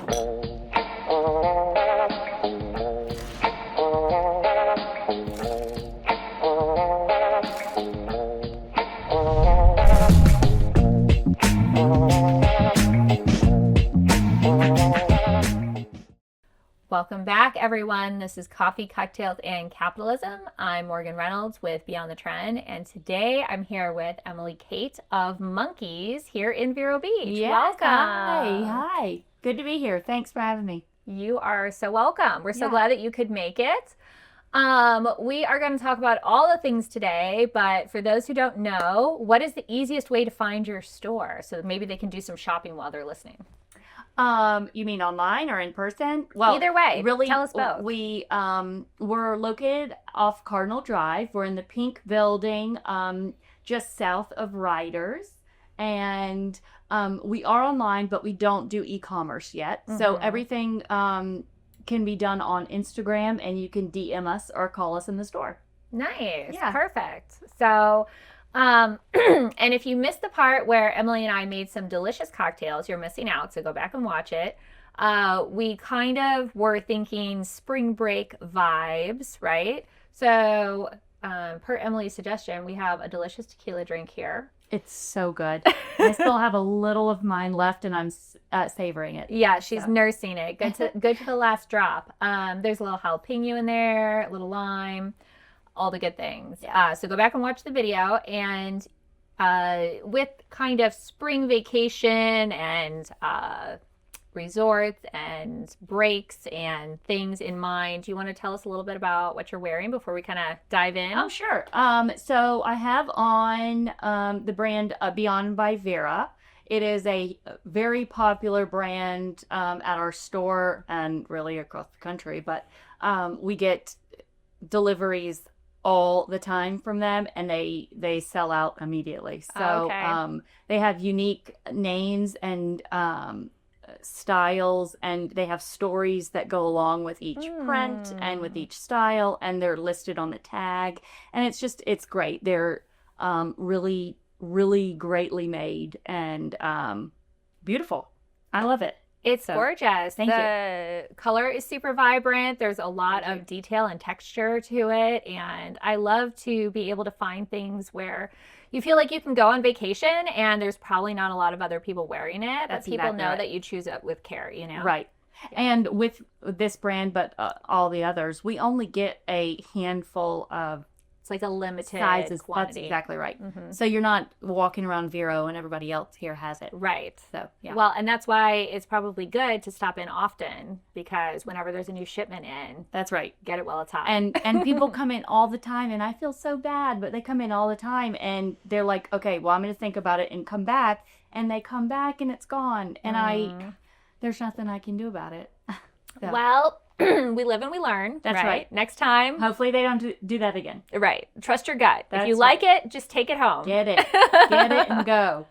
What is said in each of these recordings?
Welcome back, everyone. This is Coffee, Cocktails, and Capitalism. I'm Morgen Reynolds with Beyond the Trend, and today I'm here with Emily Cate of Monkees here in Vero Beach. Yes, Welcome. Hi. Good to be here. Thanks for having me. You are so welcome. We're so glad that you could make it. We are going to talk about all the things today, but for those who don't know, what is the easiest way to find your store? So maybe they can do some shopping while they're listening. You mean online or in person? Well, either way, really, tell us both. We're located off Cardinal Drive. We're in the pink building, just south of Riders, and we are online, but we don't do e-commerce yet. Mm-hmm. So everything can be done on Instagram, and you can DM us or call us in the store. Nice, yeah, perfect. So. And if you missed the part where Emily and I made some delicious cocktails, you're missing out, so go back and watch it. We kind of were thinking spring break vibes, right? So per Emily's suggestion, we have a delicious tequila drink here. It's so good. I still have a little of mine left, and I'm savoring it. Yeah, she's nursing it. Good to the last drop. There's a little jalapeno in there, a little lime. All the good things. Yeah. So go back and watch the video, and with kind of spring vacation and resorts and breaks and things in mind, do you want to tell us a little bit about what you're wearing before we kind of dive in? Oh, sure. So I have on the brand Beyond by Vera. It is a very popular brand at our store and really across the country, but we get deliveries all the time from them, and they sell out immediately. So they have unique names and styles, and they have stories that go along with each print and with each style, and they're listed on the tag, and it's great. They're really, really greatly made and beautiful. I love it. It's gorgeous. Thank you. The color is super vibrant. There's a lot of detail and texture to it. And I love to be able to find things where you feel like you can go on vacation and there's probably not a lot of other people wearing it. But people know that you choose it with care, you know? Right. Yeah. And with this brand, but all the others, we only get a handful of it's like a limited sizes. Quantity. That's exactly right. Mm-hmm. So you're not walking around Vero and everybody else here has it. Right. So, yeah. Well, and that's why it's probably good to stop in often, because whenever there's a new shipment in, that's right. Get it while it's hot. And people come in all the time, and I feel so bad, but they come in all the time and they're like, okay, well, I'm going to think about it and come back. And they come back and it's gone. And there's nothing I can do about it. So. Well, we live and we learn. That's right. Next time. Hopefully they don't do that again. Right. Trust your gut. That's if you like it, just take it home. Get it. Get it and go.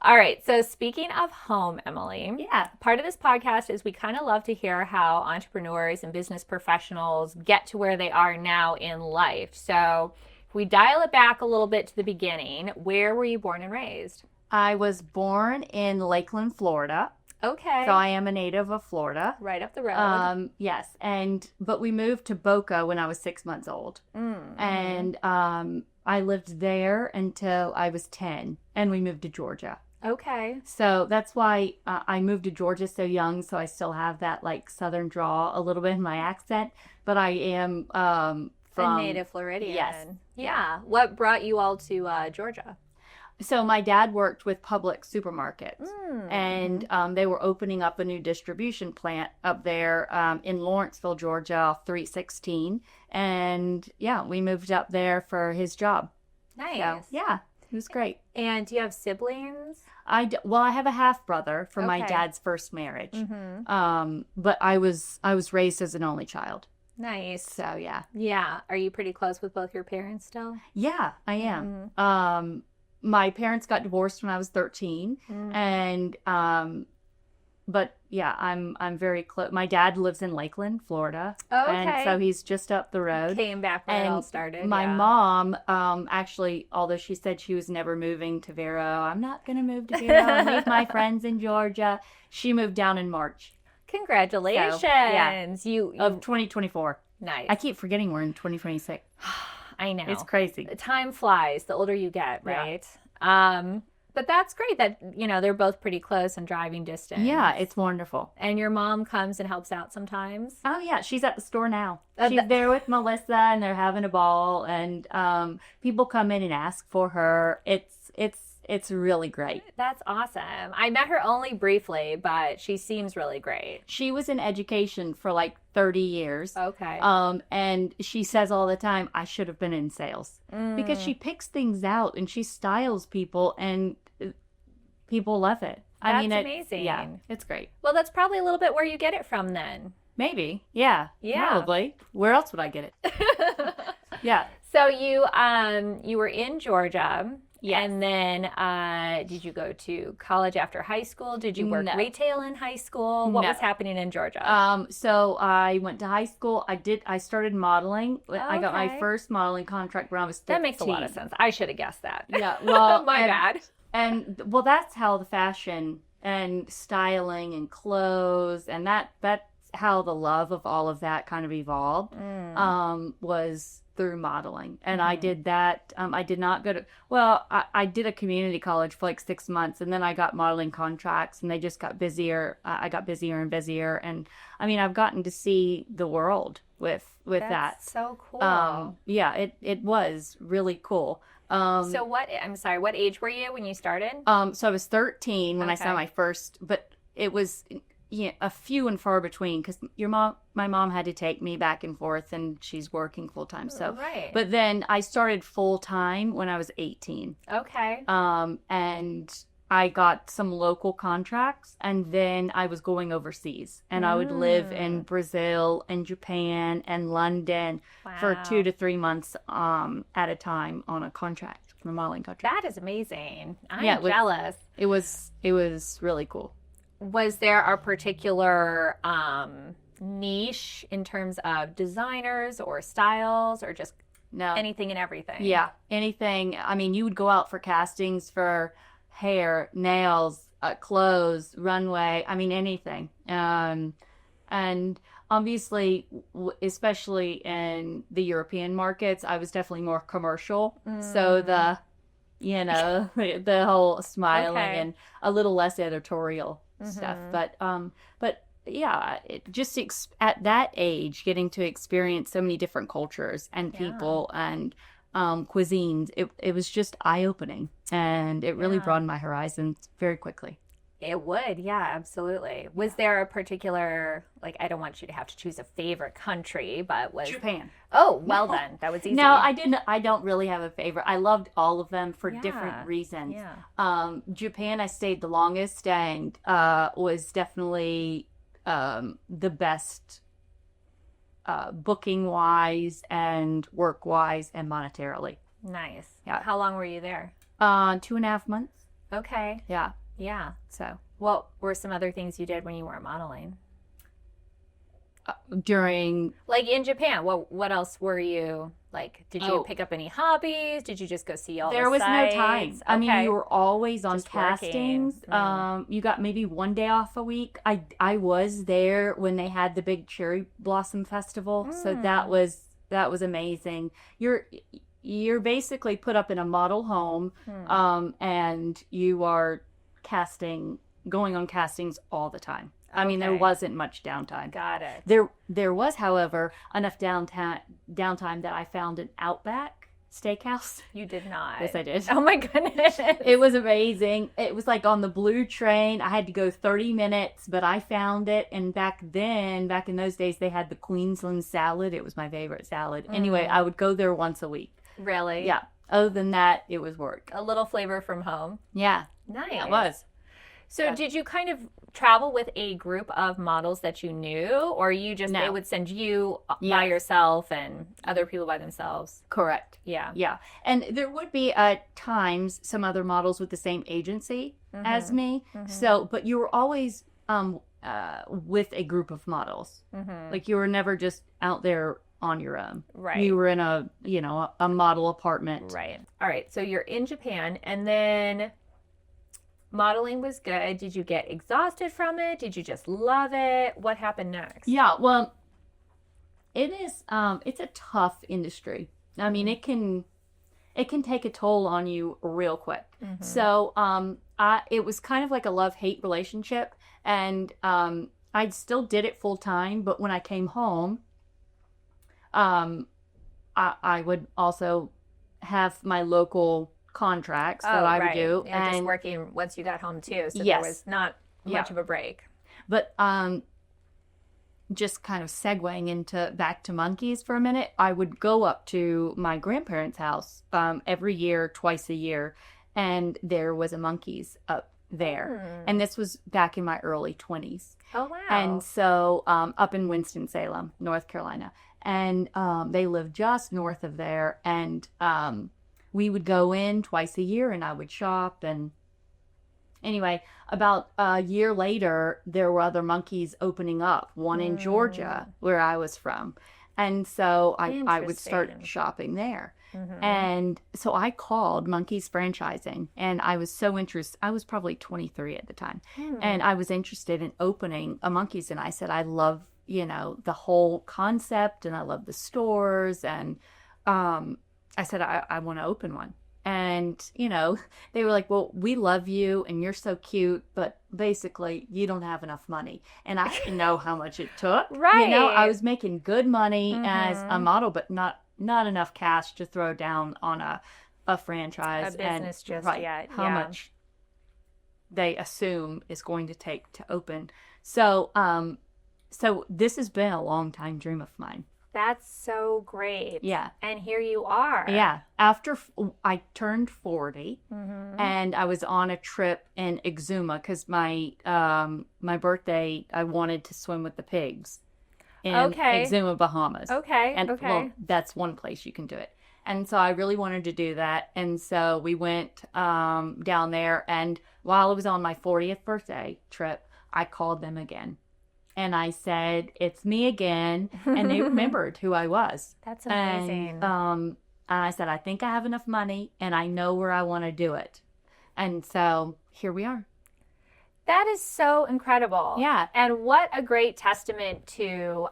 All right. So speaking of home, Emily. Yeah. Part of this podcast is we kind of love to hear how entrepreneurs and business professionals get to where they are now in life. So if we dial it back a little bit to the beginning, where were you born and raised? I was born in Lakeland, Florida. Okay. So I am a native of Florida. Right up the road. Yes. But we moved to Boca when I was 6 months old. Mm-hmm. And I lived there until I was 10, and we moved to Georgia. Okay. So that's why I moved to Georgia so young, so I still have that like southern draw a little bit in my accent, but I am from a native Floridian. Yes. Yeah. What brought you all to Georgia? So my dad worked with Public supermarkets, and they were opening up a new distribution plant up there in Lawrenceville, Georgia, off 316. And yeah, we moved up there for his job. Nice. So, yeah, it was great. And do you have siblings? I have a half brother from my dad's first marriage. Mm-hmm. But I was raised as an only child. Nice. So yeah. Yeah. Are you pretty close with both your parents still? Yeah, I am. My parents got divorced when I was 13, and but yeah, I'm very close. My dad lives in Lakeland, Florida, and so he's just up the road. Came back where it all started. My mom, actually, although she said she was never moving to Vero, I'm not going to move to Vero and leave my friends in Georgia. She moved down in March. Congratulations. So, yeah. You Of 2024. nice. I keep forgetting we're in 2026. I know. It's crazy. Time flies the older you get, right? But that's great that, they're both pretty close in driving distance. Yeah, it's wonderful. And your mom comes and helps out sometimes? Oh, yeah. She's at the store now. She's there with Melissa, and they're having a ball, and people come in and ask for her. It's really great. That's awesome. I met her only briefly, but she seems really great. She was in education for like 30 years. Okay. And she says all the time, I should have been in sales. Because she picks things out and she styles people, and people love it. That's amazing. Yeah, it's great. Well, that's probably a little bit where you get it from then. Maybe. Yeah. Probably. Where else would I get it? Yeah. So you were in Georgia. Yes. And then did you go to college after high school? Did you work retail in high school? What was happening in Georgia? So I went to high school. I started modeling. I got my first modeling contract when I was 13. That makes a lot of sense. I should have guessed that. Yeah. Well, my bad. And well, that's how the fashion and styling and clothes and that's how the love of all of that kind of evolved. Was through modeling. And I did that. I did not go to, I did a community college for like 6 months, and then I got modeling contracts, and they just got busier. I got busier and busier. And I mean, I've gotten to see the world with that. That's so cool. Yeah, it was really cool. So what age were you when you started? So I was 13 when I saw my first, but it was a few and far between, because my mom had to take me back and forth, and she's working full time. So, but then I started full time when I was 18. Okay. And I got some local contracts, and then I was going overseas, and I would live in Brazil and Japan and London for 2 to 3 months at a time on a contract, a modeling contract. That is amazing. I'm jealous. It was really cool. Was there a particular niche in terms of designers or styles, or just anything and everything? Yeah, anything. I mean, you would go out for castings for hair, nails, clothes, runway. I mean, anything. And obviously, especially in the European markets, I was definitely more commercial. So the whole smiling and a little less editorial stuff. But yeah, at that age, getting to experience so many different cultures and people and cuisines, it was just eye-opening, and it really broadened my horizons very quickly. It would, yeah, absolutely. Was there a particular, I don't want you to have to choose a favorite country, but was Japan. Oh, well then, that was easy. No, I don't really have a favorite. I loved all of them for different reasons. Yeah. Japan, I stayed the longest, and was definitely the best booking wise and work wise and monetarily. Nice. Yeah. How long were you there? 2.5 months. Okay. Yeah. Yeah. So, what were some other things you did when you weren't modeling? During, in Japan, what else were you did you pick up any hobbies? Did you just go see all the sites? There was no time. I mean, you were always on castings. Working. You got maybe one day off a week. I was there when they had the big cherry blossom festival. So that was amazing. You're basically put up in a model home, and you are going on castings all the time. I mean, there wasn't much downtime. Got it. There was, however, enough downtime that I found an Outback steakhouse. You did not. Yes, I did. Oh my goodness. It was amazing. It was on the blue train. I had to go 30 minutes, but I found it. And back in those days, they had the Queensland salad. It was my favorite salad. Anyway, I would go there once a week. Really? Yeah. Other than that, it was work. A little flavor from home. Yeah. Nice. Yeah, it was. So did you kind of travel with a group of models that you knew, or you just they would send you by yourself and other people by themselves? Correct. Yeah. Yeah. And there would be at times some other models with the same agency as me. So, but you were always with a group of models. You were never just out there on your own. Right. You were in a model apartment. Right. All right. So you're in Japan, and then modeling was good. Did you get exhausted from it? Did you just love it? What happened next? Yeah, well, it is it's a tough industry. I mean, it can take a toll on you real quick. So, it was kind of like a love-hate relationship, and I still did it full time, but when I came home, I would also have my local contracts that I would do. Yeah, just working once you got home too. So Yes. there was not much of a break. But just kind of segueing into back to Monkeys for a minute, I would go up to my grandparents' house every year, twice a year, and there was a Monkeys up there. And this was back in my early 20s. Oh, wow. And so up in Winston-Salem, North Carolina. And they lived just north of there. And we would go in twice a year and I would shop. And anyway, about a year later, there were other Monkeys opening up, one in Georgia, where I was from. And so I would start shopping there. And so I called Monkeys Franchising, and I was so interested. I was probably 23 at the time, and I was interested in opening a Monkeys. And I said, I love, the whole concept, and I love the stores. And I said, I want to open one. And, they were like, well, we love you and you're so cute, but basically you don't have enough money. And I didn't know how much it took. Right. I was making good money as a model, but not enough cash to throw down on a franchise. A business just yet. How much they assume is going to take to open. So, so this has been a long time dream of mine. That's so great. Yeah. And here you are. Yeah. After I turned 40 and I was on a trip in Exuma because my birthday, I wanted to swim with the pigs in Exuma, Bahamas. And well, that's one place you can do it. And so I really wanted to do that. And so we went down there. And while I was on my 40th birthday trip, I called them again. And I said, it's me again. And they remembered who I was. That's amazing. And I said, I think I have enough money and I know where I want to do it. And so here we are. That is so incredible. Yeah. And what a great testament to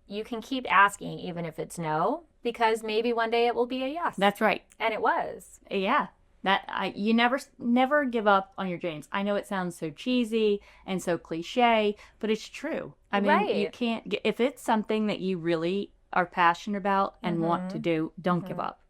you can keep asking even if it's no, because maybe one day it will be a yes. That's right. And it was. Yeah. You never give up on your dreams. I know it sounds so cheesy and so cliche, but it's true. I mean, you can't, if it's something that you really are passionate about and want to do, don't give up.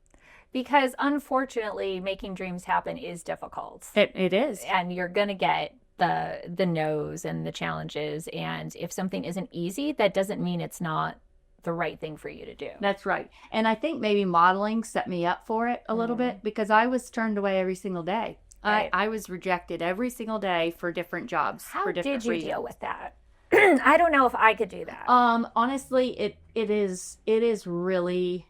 Because unfortunately, making dreams happen is difficult. It is. And you're going to get the no's and the challenges. And if something isn't easy, that doesn't mean it's not the right thing for you to do. That's right. And I think maybe modeling set me up for it a little bit because I was turned away every single day. Right. I was rejected every single day for different jobs. How for different did you reasons. deal with that? I don't know if I could do that. Honestly, it is really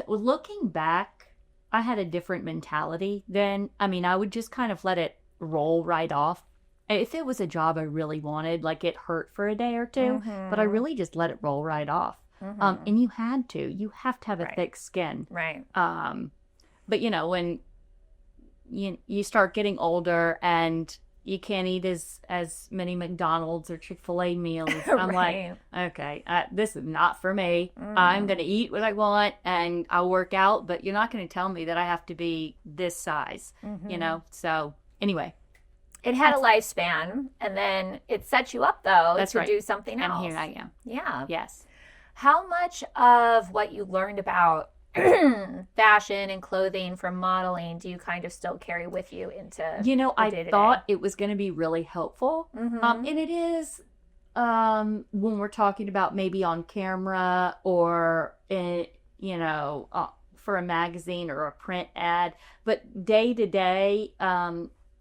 looking back, I had a different mentality then. I mean, I would just kind of let it roll right off. If it was a job I really wanted, like it hurt for a day or two, but I really just let it roll right off. And you have to have a thick skin. Right. But when you start getting older and you can't eat as many McDonald's or Chick-fil-A meals, I'm like, okay, this is not for me. I'm going to eat what I want and I'll work out, but you're not going to tell me that I have to be this size, So anyway. It had a lifespan, and then it set you up, though, to do something else. And here I am. Yeah. Yes. How much of what you learned about fashion and clothing from modeling do you kind of still carry with you into I thought it was going to be really helpful. And it is when we're talking about maybe on camera or, for a magazine or a print ad. But day to day,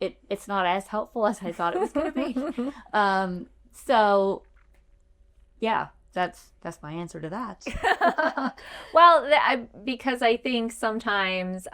it's not as helpful as I thought it was going to be. So, yeah. That's my answer to that. Well, because I think sometimes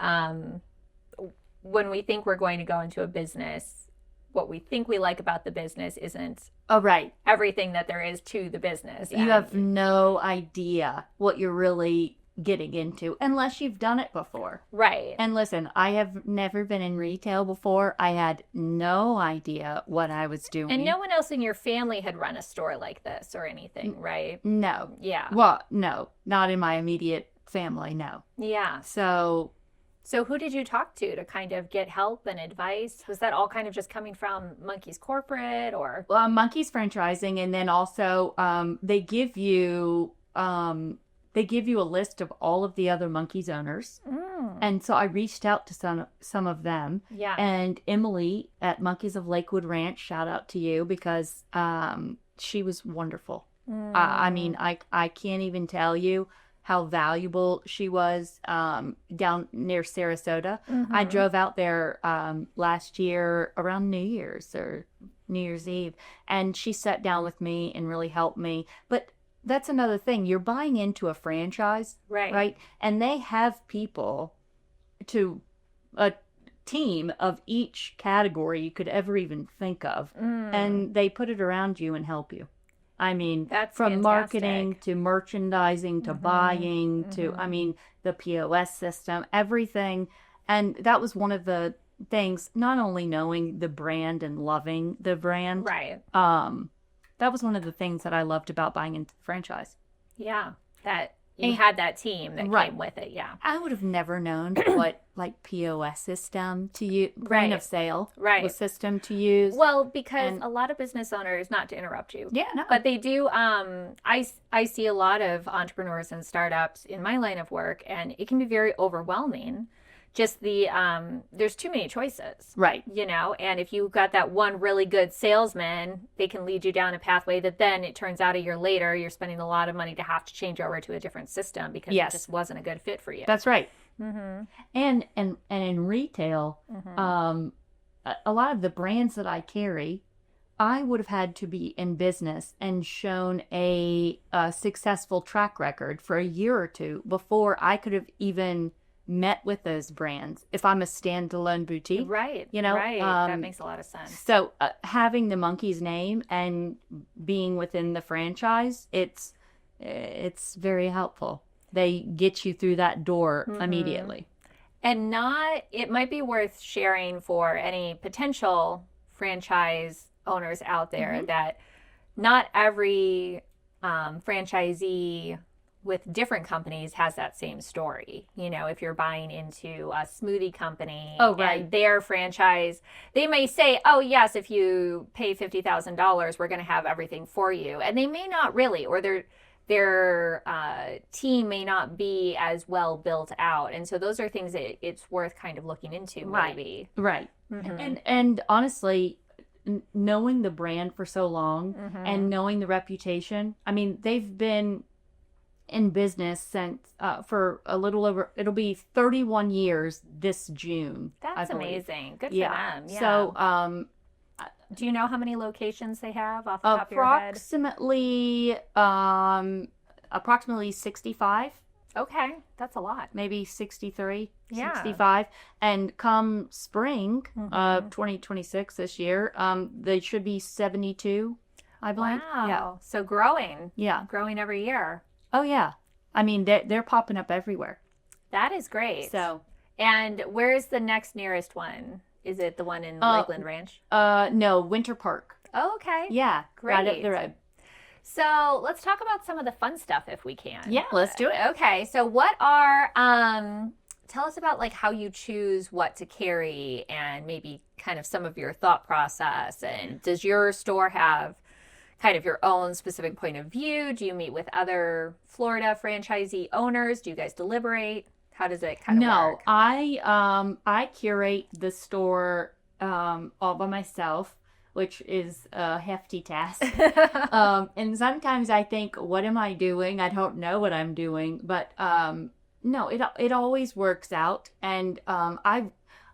when we think we're going to go into a business, what we think we like about the business isn't right. everything that there is to the business. You have no idea what you're really getting into unless you've done it before. Right. And listen, I have never been in retail before. I had no idea what I was doing. And no one else in your family had run a store like this or anything, right? No. Yeah. Well, no, not in my immediate family, no. Yeah. So who did you talk to kind of get help and advice? Was that all kind of just coming from Monkee's corporate or? Well, Monkee's franchising, and then also they give you a list of all of the other Monkee's owners. And so I reached out to some of them. Yeah. And Emily at Monkees of Lakewood Ranch, shout out to you, because she was wonderful. I mean, I can't even tell you how valuable she was down near Sarasota. I drove out there last year around New Year's or New Year's Eve, and she sat down with me and really helped me. But that's another thing. You're buying into a franchise, right? And they have people to a team of each category you could ever even think of, and they put it around you and help you. I mean, that's from fantastic. marketing to merchandising to buying to, I mean, the POS system, everything. And that was one of the things, not only knowing the brand and loving the brand. Right. That was one of the things that I loved about buying into the franchise. Yeah. That you had that team that came with it. Yeah. I would have never known what like POS system to use, point of sale system to use. Well, because a lot of business owners, not to interrupt you, no. but they do. I see a lot of entrepreneurs and startups in my line of work, and it can be very overwhelming. Just there's too many choices, right? You know, and if you've got that one really good salesman, they can lead you down a pathway that then it turns out a year later you're spending a lot of money to have to change over to a different system because it just wasn't a good fit for you. That's right. And in retail, a lot of the brands that I carry, I would have had to be in business and shown a successful track record for a year or two before I could have even met with those brands if I'm a standalone boutique. Right. You know, that makes a lot of sense. So having the Monkee's name and being within the franchise, it's very helpful. They get you through that door immediately. And it might be worth sharing for any potential franchise owners out there that not every franchisee with different companies has that same story. You know, if you're buying into a smoothie company and their franchise, they may say, oh yes, if you pay $50,000, we're going to have everything for you. And they may not really, or their team may not be as well built out. And so those are things that it's worth kind of looking into maybe. Right. And honestly, knowing the brand for so long and knowing the reputation, I mean, they've been in business since for a little over, it'll be 31 years this June. That's amazing. Good for them. Yeah. So do you know how many locations they have off the top of your head? Approximately 65. Okay, that's a lot. Maybe 63, 65. And come spring of 2026 this year, they should be 72, I believe. Wow. Yeah. So growing. Yeah. Growing every year. Oh, yeah. I mean, they're popping up everywhere. That is great. So, and where's the next nearest one? Is it the one in Lakeland Ranch? No, Winter Park. Oh, okay. Yeah, great. Right up the road. So let's talk about some of the fun stuff if we can. Yeah, let's do it. Okay, so what are, tell us about like how you choose what to carry and maybe kind of some of your thought process. And does your store have kind of your own specific point of view? Do you meet with other Florida franchisee owners? Do you guys deliberate? How does it kind of work? No, I curate the store all by myself, which is a hefty task. And sometimes I think, what am I doing? I don't know what I'm doing. But no, it always works out. And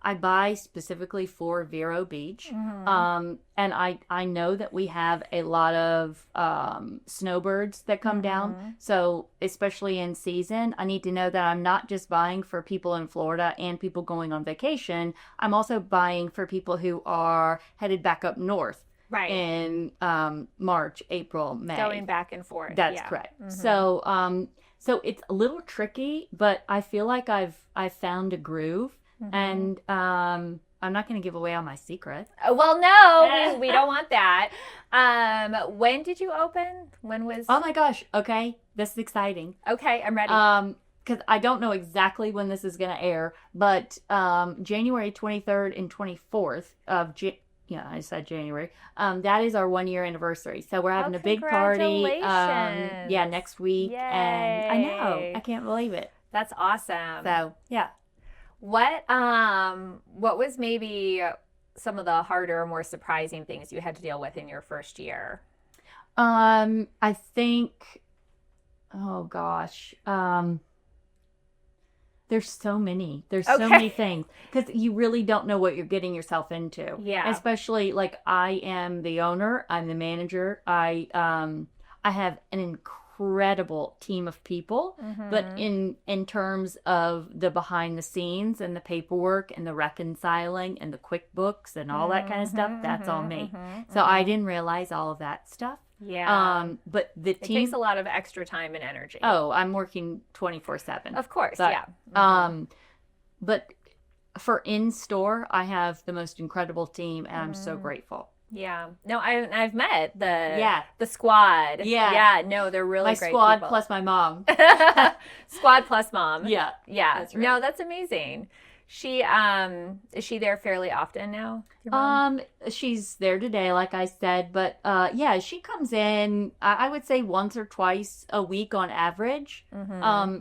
I buy specifically for Vero Beach. And I know that we have a lot of snowbirds that come down. So especially in season, I need to know that I'm not just buying for people in Florida and people going on vacation. I'm also buying for people who are headed back up north. Right. In March, April, May. Going back and forth. That's correct. So So it's a little tricky, but I feel like I've found a groove, and I'm not going to give away all my secrets. Well, no, we don't want that. When did you open? When was? Oh my gosh. Okay. This is exciting. Okay, I'm ready. Because I don't know exactly when this is going to air, but January 23rd and 24th of I said January. That is our 1 year anniversary. So we're having a big party. Next week. Yay. And I know, I can't believe it. That's awesome. So yeah. What was maybe some of the harder, more surprising things you had to deal with in your first year? I think, oh gosh, there's so many. There's so many things because you really don't know what you're getting yourself into. Yeah. Especially like I am the owner. I'm the manager. I have an incredible team of people, but in terms of the behind the scenes and the paperwork and the reconciling and the QuickBooks and all that kind of stuff, that's all me. So I didn't realize all of that stuff. Yeah. But the team takes a lot of extra time and energy. Oh, I'm working 24/7. Of course, but, yeah. But for in store, I have the most incredible team, and I'm so grateful. Yeah. No, I've met the squad. Yeah. Yeah. No, they're really my great squad people. plus my mom. Squad plus mom. Yeah. Yeah. That's right. No, that's amazing. She is she there fairly often now? Your mom? She's there today, like I said, but she comes in. I would say once or twice a week on average.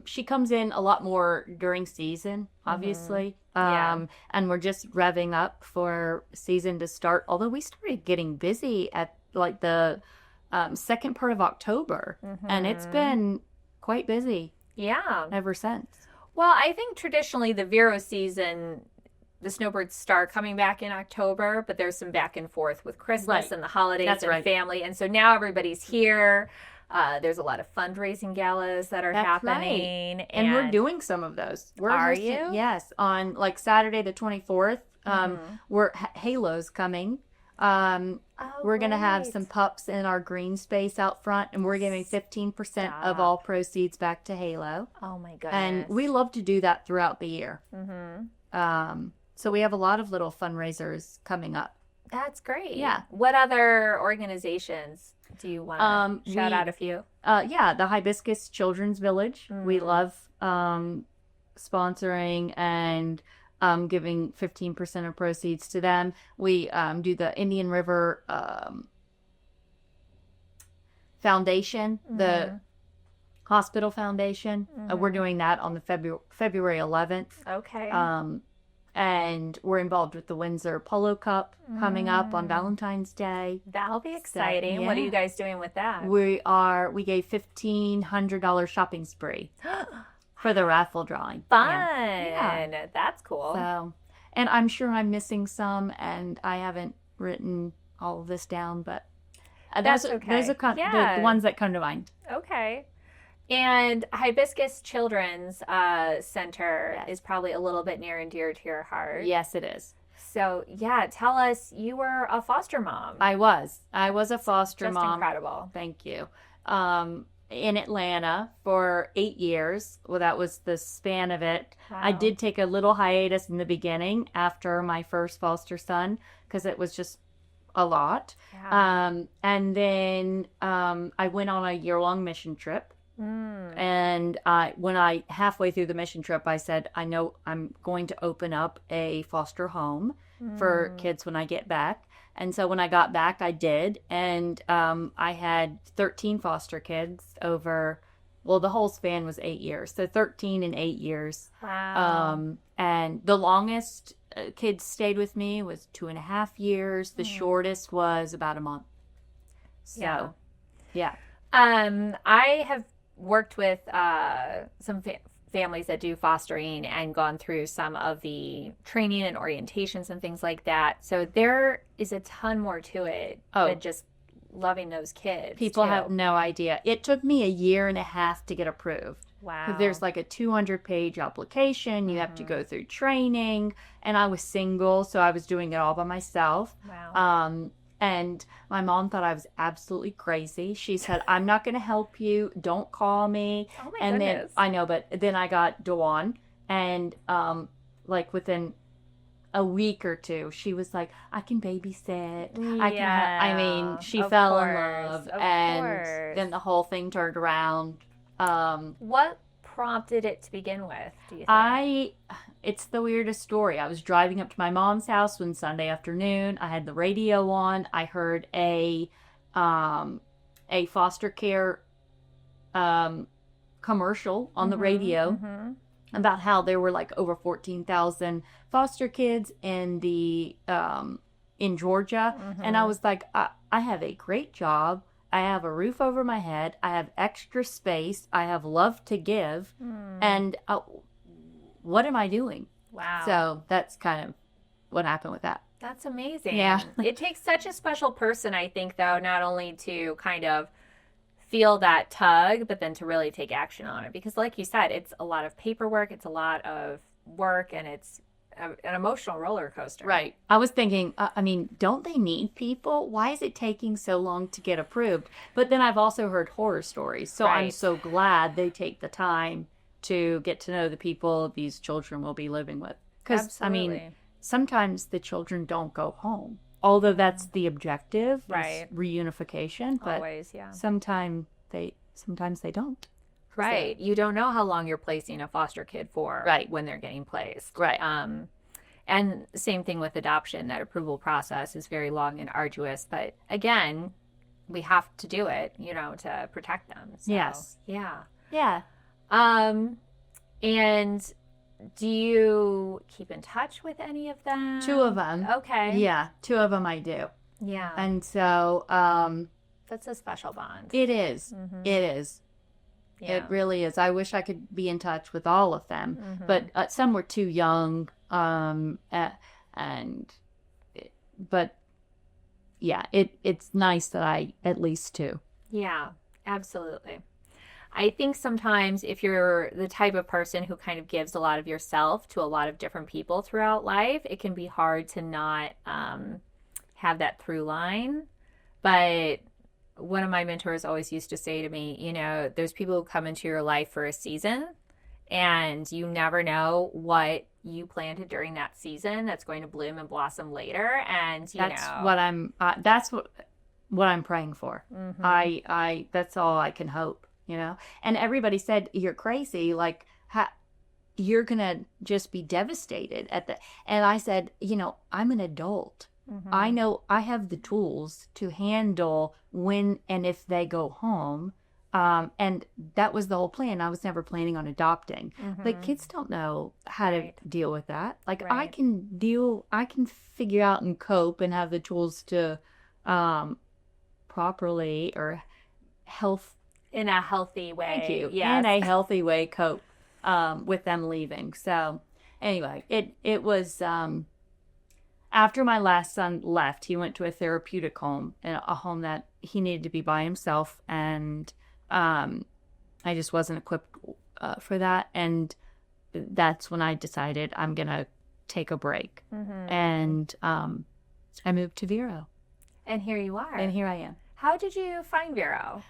She comes in a lot more during season, obviously. And we're just revving up for season to start. Although we started getting busy at like the second part of October, and it's been quite busy. Yeah. Ever since. Well, I think traditionally the Vero season, the snowbirds start coming back in October, but there's some back and forth with Christmas and the holidays and family. And so now everybody's here. There's a lot of fundraising galas that are happening. Right. And we're doing some of those. Are you? Yes. On like Saturday the 24th, Halo's coming. We're going to have some pups in our green space out front, and we're giving 15% of all proceeds back to Halo. Oh my goodness. And we love to do that throughout the year. So we have a lot of little fundraisers coming up. That's great. Yeah. What other organizations do you want to shout out a few? The Hibiscus Children's Village. We love sponsoring and giving 15% of proceeds to them. We do the Indian River Foundation, the hospital foundation. We're doing that on the February 11th. Okay. And we're involved with the Windsor Polo Cup coming up on Valentine's Day. That'll be exciting. So, What are you guys doing with that? We gave $1,500 shopping spree. For the raffle drawing. Fun. Yeah. That's cool. So, and I'm sure I'm missing some, and I haven't written all of this down, but that's okay. Those are the ones that come to mind. Okay. And Hibiscus Children's Center is probably a little bit near and dear to your heart. Yes, it is. So, tell us, you were a foster mom. I was a foster mom. Just incredible. Thank you. In Atlanta for 8 years. Well, that was the span of it. Wow. I did take a little hiatus in the beginning after my first foster son because it was just a lot. Yeah. And then I went on a year-long mission trip. And when I halfway through the mission trip, I said, I know I'm going to open up a foster home for kids when I get back. And so when I got back, I did. And I had 13 foster kids over, the whole span was 8 years. So 13 in 8 years. Wow. And the longest kids stayed with me was 2.5 years. The shortest was about a month. So, yeah. I have worked with some families that do fostering and gone through some of the training and orientations and things like that. So there is a ton more to it than just loving those kids. People have no idea. It took me 1.5 years to get approved. Wow. There's like a 200-page application. You have to go through training. And I was single, so I was doing it all by myself. Wow. And my mom thought I was absolutely crazy. She said, I'm not going to help you. Don't call me. Oh my And goodness. then, I know, but then I got Dawn. And like within a week or two, she was like, I can babysit. I can I mean, she fell in love. And then the whole thing turned around. What prompted it to begin with, do you think? It's the weirdest story. I was driving up to my mom's house one Sunday afternoon. I had the radio on. I heard a foster care commercial on the radio about how there were like over 14,000 foster kids in in Georgia. And I was like, I have a great job. I have a roof over my head. I have extra space. I have love to give. And what am I doing? Wow. So that's kind of what happened with that. That's amazing. Yeah. It takes such a special person, I think, though, not only to kind of feel that tug, but then to really take action on it. Because like you said, it's a lot of paperwork, it's a lot of work, and it's an emotional roller coaster. Right. I was thinking, I mean, don't they need people? Why is it taking so long to get approved? But then I've also heard horror stories. So I'm so glad they take the time to get to know the people these children will be living with. Because, I mean, sometimes the children don't go home. Although that's the objective, is reunification. But always, yeah. Sometimes they don't. Right. So, you don't know how long you're placing a foster kid for when they're getting placed. Right. And same thing with adoption. That approval process is very long and arduous. But again, we have to do it, to protect them. So, yes. Yeah. Yeah. And do you keep in touch with any of them? 2 of them. Okay. Yeah, 2 of them I do. Yeah. And so, that's a special bond. It is. It is. Yeah. It really is. I wish I could be in touch with all of them, but some were too young. But yeah, it's nice that I at least 2. Yeah, absolutely. I think sometimes if you're the type of person who kind of gives a lot of yourself to a lot of different people throughout life, it can be hard to not have that through line. But one of my mentors always used to say to me, there's people who come into your life for a season, and you never know what you planted during that season that's going to bloom and blossom later. And that's what I'm praying for. I that's all I can hope. And everybody said, you're crazy. Like, you're going to just be devastated and I said, I'm an adult. I know I have the tools to handle when and if they go home. And that was the whole plan. I was never planning on adopting. But kids don't know how to deal with that. Like, I can figure out and cope and have the tools to properly or in a healthy way. Thank you. Yes. In a healthy way, cope with them leaving. So anyway, it was after my last son left, he went to a therapeutic home, a home that he needed to be by himself, and I just wasn't equipped for that. And that's when I decided I'm gonna take a break, and I moved to Vero. And here you are. And here I am. How did you find Vero?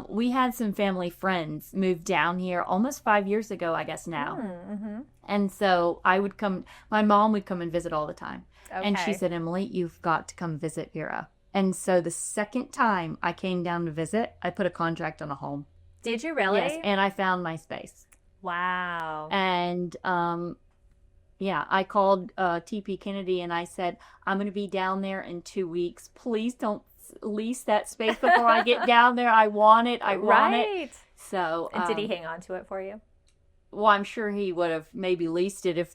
We had some family friends move down here almost 5 years ago, I guess now. And so my mom would come and visit all the time. Okay. And she said, Emily, you've got to come visit Vero. And so the second time I came down to visit, I put a contract on a home. Did you really? Yes, and I found my space. Wow. And I called TP Kennedy and I said, I'm going to be down there in 2 weeks. Please don't lease that space before I get down there. I want it. I want it. So, and did he hang on to it for you? Well, I'm sure he would have maybe leased it if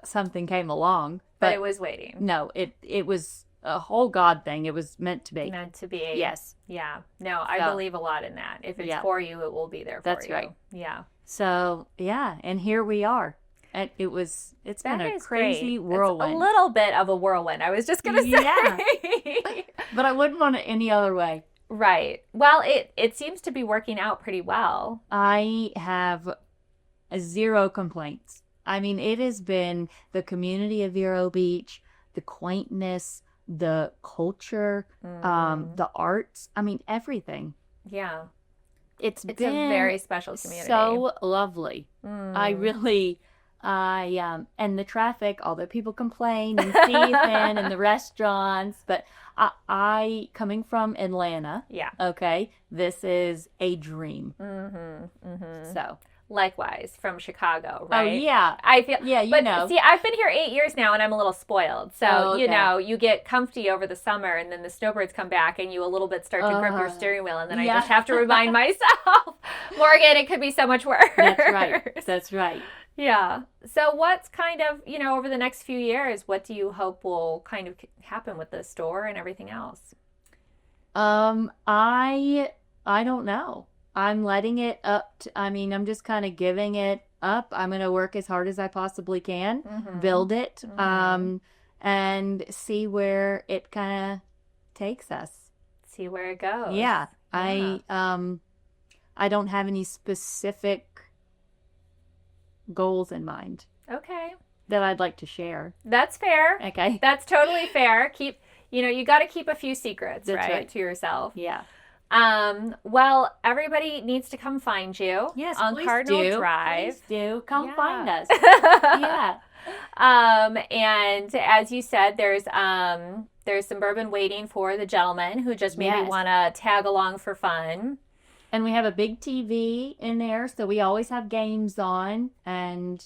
something came along. But it was waiting. No, it was a whole God thing. It was meant to be. Meant to be. Yes. Yeah. No, I believe a lot in that. If it's for you, it will be there for you. That's right. Yeah. So, yeah, and here we are. And it's been a crazy whirlwind. It's a little bit of a whirlwind, I was just going to say. Yeah. But I wouldn't want it any other way. Right. Well, it seems to be working out pretty well. I have 0 complaints. I mean, it has been the community of Vero Beach, the quaintness, the culture, the arts. I mean, everything. Yeah. It's a been very special community. So lovely. I really, and the traffic, although people complain in season and the restaurants, but I coming from Atlanta. Yeah. Okay. This is a dream. So. Likewise, from Chicago, right? Oh, yeah. I feel, yeah, you but know. See, I've been here 8 years now, and I'm a little spoiled. So, you know, you get comfy over the summer, and then the snowbirds come back, and you a little bit start to grip your steering wheel, and then I just have to remind myself, Morgan, it could be so much worse. That's right. That's right. Yeah. So what's kind of, you know, over the next few years, what do you hope will kind of happen with the store and everything else? I don't know. I'm letting it up. I'm just kind of giving it up. I'm going to work as hard as I possibly can, build it, and see where it kind of takes us. See where it goes. Yeah. I don't have any specific goals in mind. Okay. That I'd like to share. That's fair. Okay. That's totally fair. You got to keep a few secrets, right, to yourself. Yeah. Well, everybody needs to come find you. Yes, on Cardinal Drive. Please do. Come find us. Yeah. And as you said, there's some bourbon waiting for the gentleman who just maybe want to tag along for fun. And we have a big TV in there, so we always have games on. And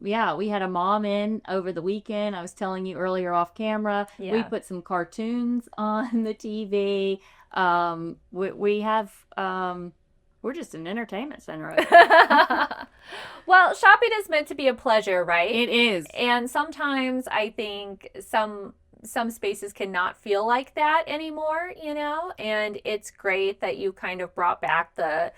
we had a mom in over the weekend. I was telling you earlier off camera. Yeah. We put some cartoons on the TV. We have, we're just an entertainment center. Well, shopping is meant to be a pleasure, right? It is. And sometimes I think some spaces cannot feel like that anymore, you know? And it's great that you kind of brought back the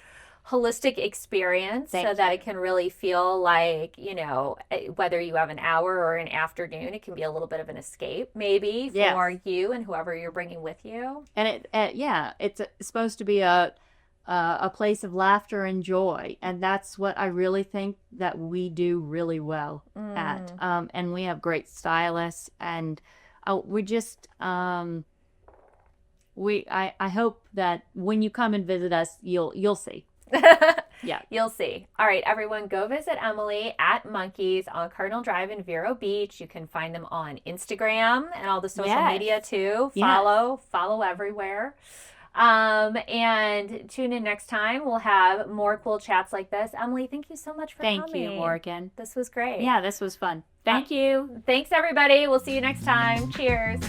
holistic experience so that it can really feel like, you know, whether you have an hour or an afternoon, it can be a little bit of an escape maybe for you and whoever you're bringing with you. And it's supposed to be a place of laughter and joy, and that's what I really think that we do really well at. And we have great stylists, and we just I hope that when you come and visit us, you'll see. Yeah, you'll see. All right, everyone, go visit Emily at Monkee's on Cardinal Drive in Vero Beach. You can find them on Instagram and all the social media too. Follow everywhere. And tune in next time. We'll have more cool chats like this. Emily, thank you so much for coming. Thank you, Morgan. This was great. Yeah, this was fun. Thank you. Thanks, everybody. We'll see you next time. Cheers.